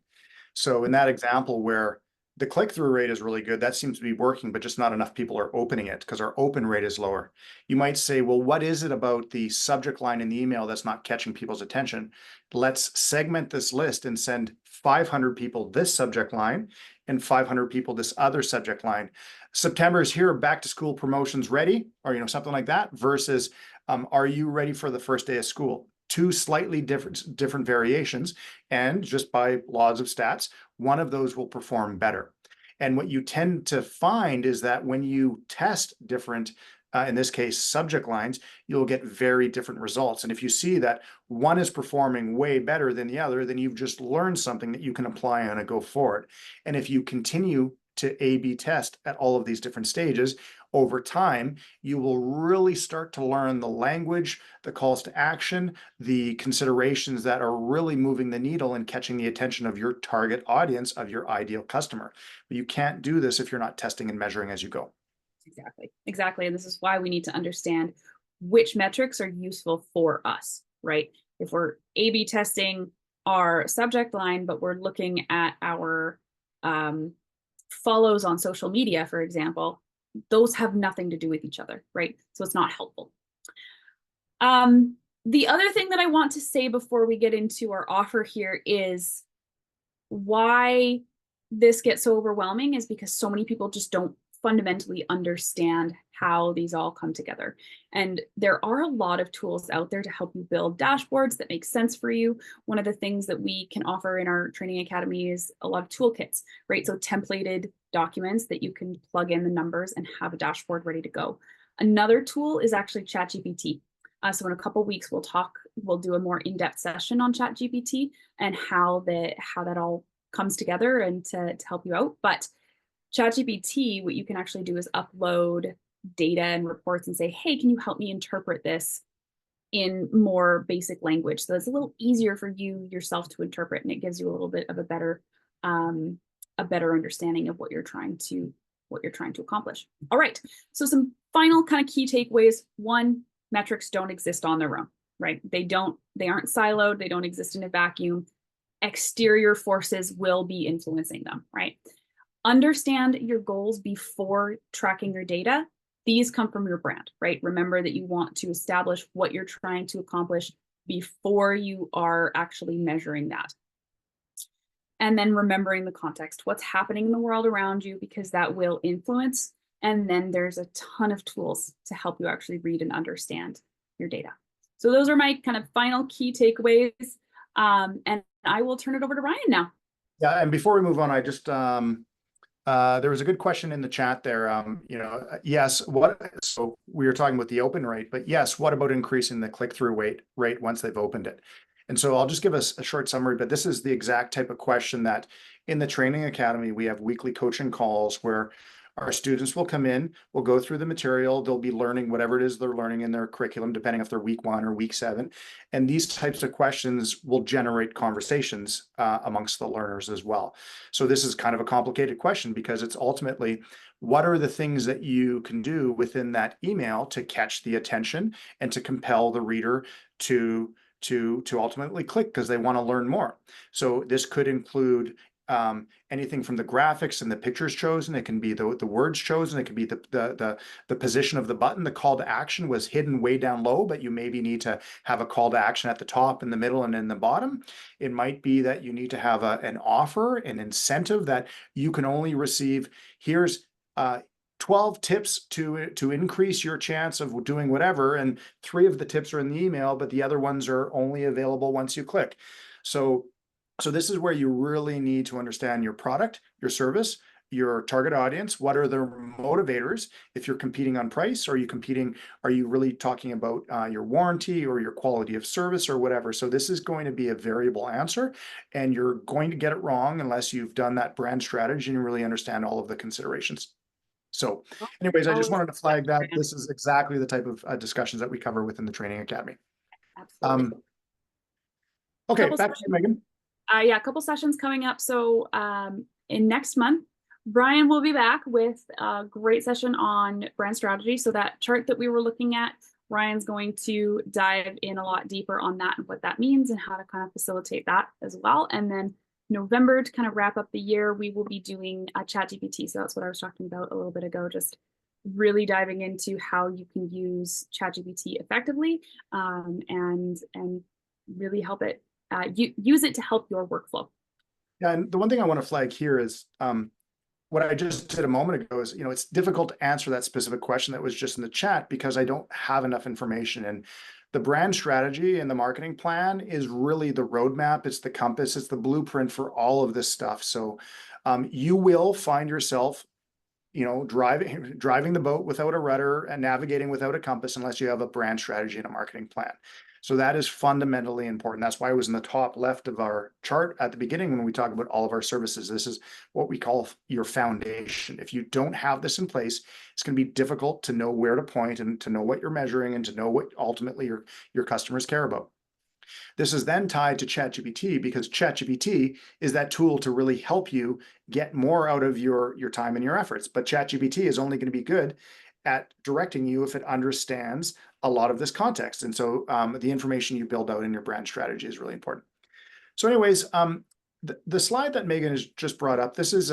So in that example where the click-through rate is really good, that seems to be working, but just not enough people are opening it because our open rate is lower. You might say, well, what is it about the subject line in the email that's not catching people's attention? Let's segment this list and send 500 people this subject line and 500 people this other subject line. September is here, back to school promotions ready, or something like that, versus are you ready for the first day of school? Two slightly different variations, and just by laws of stats, one of those will perform better. And what you tend to find is that when you test different, in this case, subject lines, you'll get very different results. And if you see that one is performing way better than the other, then you've just learned something that you can apply on a go forward. And if you continue to A/B test at all of these different stages, over time, you will really start to learn the language, the calls to action, the considerations that are really moving the needle and catching the attention of your target audience, of your ideal customer. But you can't do this if you're not testing and measuring as you go. Exactly. And this is why we need to understand which metrics are useful for us, right? If we're A/B testing our subject line, but we're looking at our follows on social media, for example, those have nothing to do with each other, right? So it's not helpful. The other thing that I want to say before we get into our offer here is why this gets so overwhelming is because so many people just don't fundamentally understand how these all come together. And there are a lot of tools out there to help you build dashboards that make sense for you. One of the things that we can offer in our training academy is a lot of toolkits, right? So templated documents that you can plug in the numbers and have a dashboard ready to go. Another tool is actually ChatGPT. So in a couple of weeks, we'll do a more in-depth session on ChatGPT and how that all comes together and to help you out. But ChatGPT, what you can actually do is upload data and reports and say, hey, can you help me interpret this in more basic language? So it's a little easier for you yourself to interpret, and it gives you a little bit of a better understanding of what you're trying to accomplish. All right, so some final kind of key takeaways. One, metrics don't exist on their own, right? They aren't siloed, they don't exist in a vacuum. Exterior forces will be influencing them, right? Understand your goals before tracking your data. These come from your brand, right? Remember that you want to establish what you're trying to accomplish before you are actually measuring that. And then remembering the context, what's happening in the world around you, because that will influence. And then there's a ton of tools to help you actually read and understand your data. So those are my kind of final key takeaways. And I will turn it over to Ryan now. Yeah, and before we move on, I just there was a good question in the chat there. Yes, so we were talking about the open rate, but yes, what about increasing the click-through rate once they've opened it? And so I'll just give us a short summary, but this is the exact type of question that in the Training Academy, we have weekly coaching calls where our students will come in, we'll go through the material, they'll be learning whatever it is they're learning in their curriculum, depending if they're week 1 or week 7. And these types of questions will generate conversations amongst the learners as well. So this is kind of a complicated question because it's ultimately, what are the things that you can do within that email to catch the attention and to compel the reader to ultimately click because they want to learn more. So this could include anything from the graphics and the pictures chosen. It can be the words chosen. It can be the position of the button. The call to action was hidden way down low, but you maybe need to have a call to action at the top, in the middle, and in the bottom. It might be that you need to have an offer, an incentive that you can only receive. Here's 12 tips to increase your chance of doing whatever, and 3 of the tips are in the email, but the other ones are only available once you click. So this is where you really need to understand your product, your service, your target audience. What are the motivators? If you're competing on price, are you really talking about your warranty or your quality of service or whatever? So this is going to be a variable answer, and you're going to get it wrong unless you've done that brand strategy and really understand all of the considerations. So anyways, I just wanted to flag that this is exactly the type of discussions that we cover within the Training Academy. Absolutely. Okay, back to you, Megan. Yeah, a couple sessions coming up. So in next month, Brian will be back with a great session on brand strategy. So that chart that we were looking at, Ryan's going to dive in a lot deeper on that and what that means and how to kind of facilitate that as well. And then November, to kind of wrap up the year, we will be doing a ChatGPT. So that's what I was talking about a little bit ago, just really diving into how you can use ChatGPT effectively and really help it, use it to help your workflow. Yeah, and the one thing I want to flag here is what I just did a moment ago is, it's difficult to answer that specific question that was just in the chat because I don't have enough information. And the brand strategy and the marketing plan is really the roadmap. It's the compass. It's the blueprint for all of this stuff. So you will find yourself, driving the boat without a rudder and navigating without a compass unless you have a brand strategy and a marketing plan. So that is fundamentally important. That's why it was in the top left of our chart at the beginning when we talk about all of our services. This is what we call your foundation. If you don't have this in place, it's going to be difficult to know where to point and to know what you're measuring and to know what ultimately your customers care about. This is then tied to ChatGPT because ChatGPT is that tool to really help you get more out of your time and your efforts. But ChatGPT is only going to be good at directing you if it understands a lot of this context. And so the information you build out in your brand strategy is really important. So anyways, the slide that Megan has just brought up, this is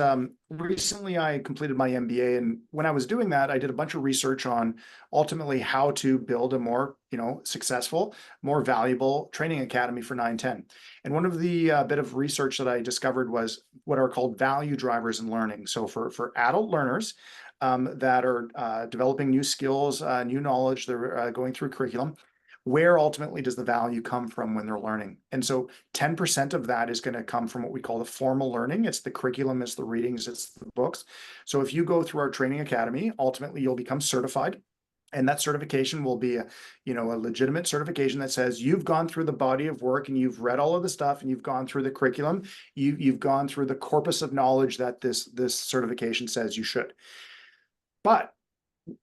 recently I completed my MBA. And when I was doing that, I did a bunch of research on ultimately how to build a more, successful, more valuable training academy for 9-10. And one of the bit of research that I discovered was what are called value drivers in learning. So for adult learners, that are developing new skills, new knowledge, they're going through curriculum, where ultimately does the value come from when they're learning? And so 10% of that is going to come from what we call the formal learning. It's the curriculum, it's the readings, it's the books. So if you go through our training academy, ultimately you'll become certified. And that certification will be a legitimate certification that says you've gone through the body of work and you've read all of the stuff and you've gone through the curriculum. You've gone through the corpus of knowledge that this certification says you should. But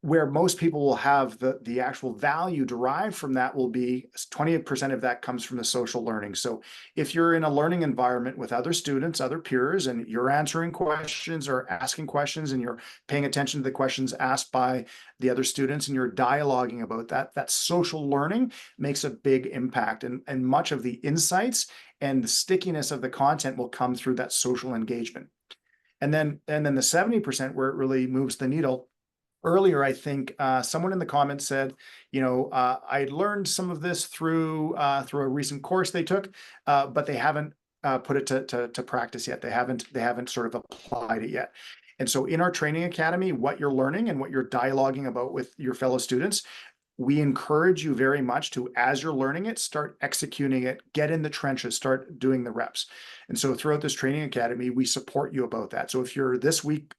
where most people will have the actual value derived from that will be 20% of that comes from the social learning. So if you're in a learning environment with other students, other peers, and you're answering questions or asking questions, and you're paying attention to the questions asked by the other students, and you're dialoguing about that, that social learning makes a big impact. And much of the insights and the stickiness of the content will come through that social engagement. And then the 70% where it really moves the needle. Earlier, I think someone in the comments said, I learned some of this through a recent course they took, but they haven't put it to practice yet. They haven't sort of applied it yet. And so in our training academy, what you're learning and what you're dialoguing about with your fellow students, we encourage you very much to, as you're learning it, start executing it, get in the trenches, start doing the reps. And so throughout this training academy, we support you about that. So if you're this week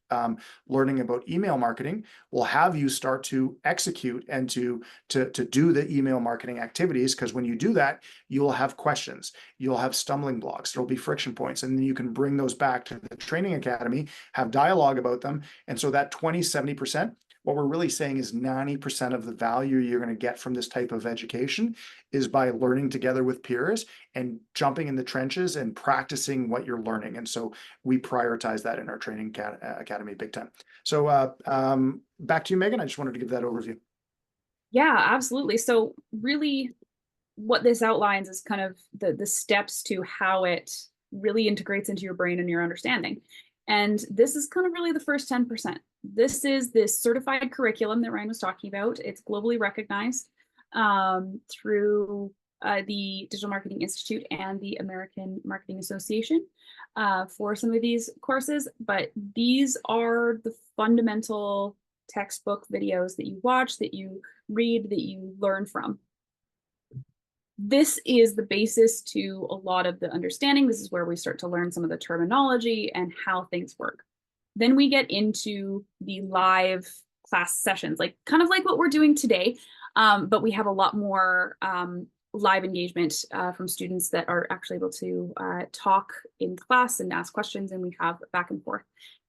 learning about email marketing, we'll have you start to execute and to do the email marketing activities, because when you do that, you'll have questions, you'll have stumbling blocks, there'll be friction points, and then you can bring those back to the training academy, have dialogue about them. And so that 70%, what we're really saying is 90% of the value you're going to get from this type of education is by learning together with peers and jumping in the trenches and practicing what you're learning. And so we prioritize that in our training academy big time. So back to you, Megan. I just wanted to give that overview. Yeah, absolutely. So really what this outlines is kind of the steps to how it really integrates into your brain and your understanding. And this is kind of really the first 10%. This is this certified curriculum that Ryan was talking about. It's globally recognized through the Digital Marketing Institute and the American Marketing Association for some of these courses. But these are the fundamental textbook videos that you watch, that you read, that you learn from. This is the basis to a lot of the understanding. This is where we start to learn some of the terminology and how things work. Then we get into the live class sessions, kind of like what we're doing today, but we have a lot more live engagement from students that are actually able to talk in class and ask questions, and we have back and forth.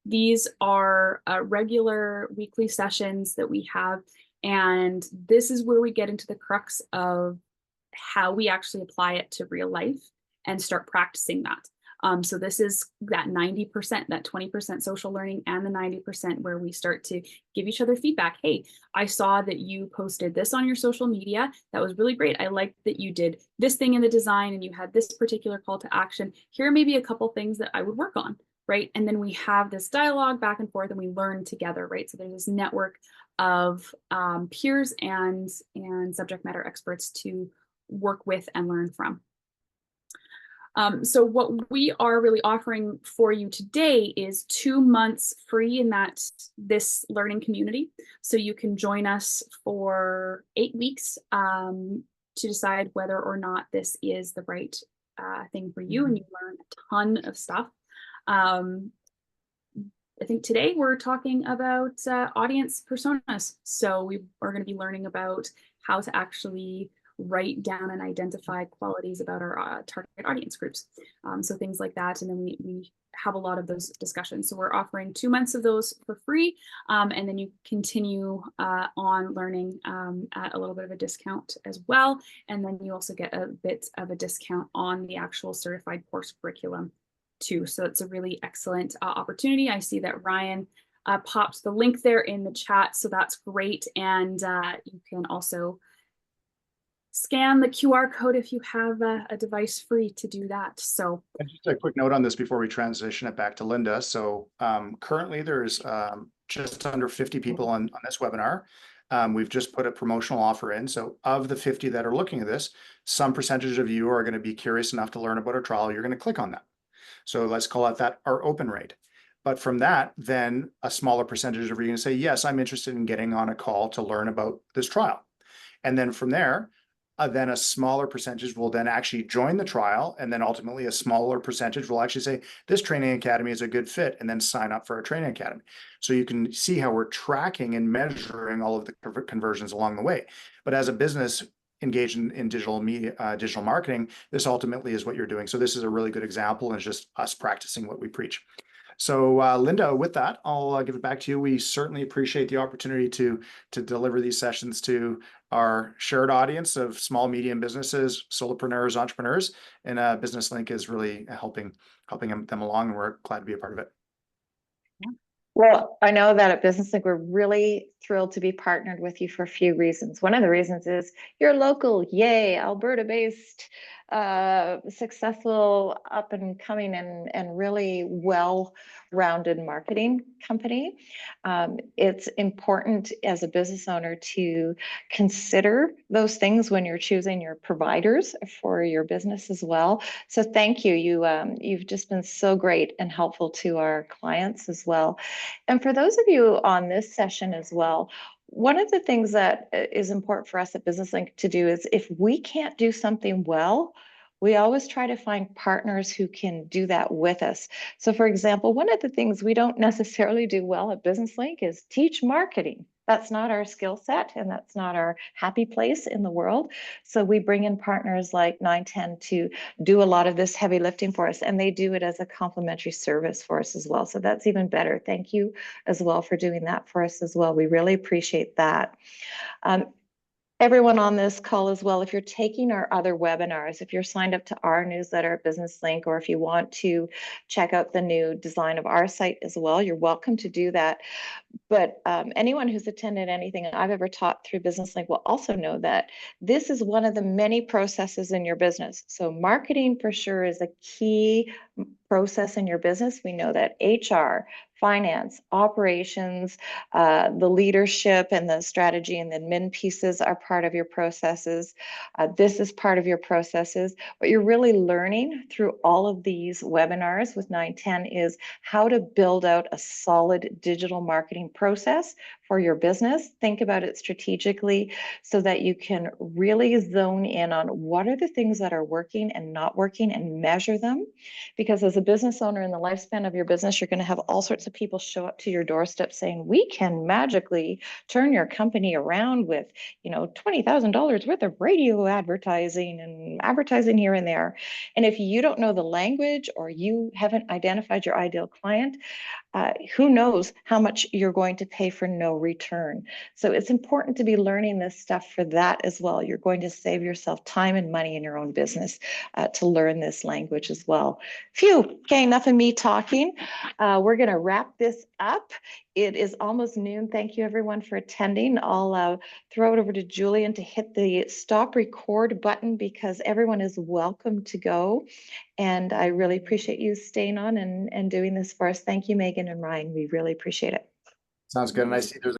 These are regular weekly sessions that we have, and this is where we get into the crux of how we actually apply it to real life and start practicing that. So this is that 90%, that 20% social learning, and the 90% where we start to give each other feedback. Hey, I saw that you posted this on your social media. That was really great. I liked that you did this thing in the design and you had this particular call to action. Here are maybe a couple things that I would work on, right? And then we have this dialogue back and forth and we learn together, right? So there's this network of peers and subject matter experts to work with and learn from. So what we are really offering for you today is 2 months free in this learning community. So you can join us for 8 weeks to decide whether or not this is the right thing for you, and you learn a ton of stuff. I think today we're talking about audience personas. So we are going to be learning about how to actually write down and identify qualities about our target audience groups. So things like that. And then we have a lot of those discussions. So we're offering 2 months of those for free. And then you continue on learning at a little bit of a discount as well. And then you also get a bit of a discount on the actual certified course curriculum too. So it's a really excellent opportunity. I see that Ryan popped the link there in the chat. So that's great. And you can also scan the QR code if you have a device free to do that. So and just a quick note on this before we transition it back to Linda. So currently there's just under 50 people on this webinar. We've just put a promotional offer in. So of the 50 that are looking at this, some percentage of you are going to be curious enough to learn about our trial. You're going to click on that. So let's call it that our open rate. But from that, then a smaller percentage of you are going to say, yes, I'm interested in getting on a call to learn about this trial. And then from there, then a smaller percentage will then actually join the trial. And then ultimately a smaller percentage will actually say, this training academy is a good fit, and then sign up for a training academy. So you can see how we're tracking and measuring all of the conversions along the way. But as a business engaged in digital media, digital marketing, this ultimately is what you're doing. So this is a really good example, and it's just us practicing what we preach. So Linda, with that, I'll give it back to you. We certainly appreciate the opportunity to deliver these sessions to our shared audience of small, medium businesses, solopreneurs, entrepreneurs, and BusinessLink is really helping them along, and we're glad to be a part of it. Well, I know that at BusinessLink, we're really thrilled to be partnered with you for a few reasons. One of the reasons is you're local, yay, Alberta-based, successful, up and coming, and really well-rounded marketing company. It's important as a business owner to consider those things when you're choosing your providers for your business as well. So thank you. You've just been so great and helpful to our clients as well. And for those of you on this session as well, one of the things that is important for us at BusinessLink to do is if we can't do something well, we always try to find partners who can do that with us. So for example, one of the things we don't necessarily do well at BusinessLink is teach marketing. That's not our skill set, and that's not our happy place in the world. So we bring in partners like 910 to do a lot of this heavy lifting for us, and they do it as a complimentary service for us as well. So that's even better. Thank you as well for doing that for us as well. We really appreciate that. Everyone on this call as well, if you're taking our other webinars, if you're signed up to our newsletter at BusinessLink, or if you want to check out the new design of our site as well, you're welcome to do that. But anyone who's attended anything I've ever taught through BusinessLink will also know that this is one of the many processes in your business. So marketing for sure is a key process in your business. We know that HR, finance, operations, the leadership and the strategy and the admin pieces are part of your processes. This is part of your processes. What you're really learning through all of these webinars with 910 is how to build out a solid digital marketing process for your business. Think about it strategically so that you can really zone in on what are the things that are working and not working and measure them. Because as a business owner in the lifespan of your business, you're going to have all sorts of people show up to your doorstep saying, we can magically turn your company around with, $20,000 worth of radio advertising and advertising here and there. And if you don't know the language or you haven't identified your ideal client, who knows how much you're going to pay for no return. So it's important to be learning this stuff for that as well. You're going to save yourself time and money in your own business to learn this language as well. Phew, okay, enough of me talking. We're going to wrap this up. It is almost noon. Thank you everyone for attending. I'll throw it over to Julian to hit the stop record button because everyone is welcome to go. And I really appreciate you staying on and doing this for us. Thank you, Megan and Ryan. We really appreciate it. Sounds good. And I see there's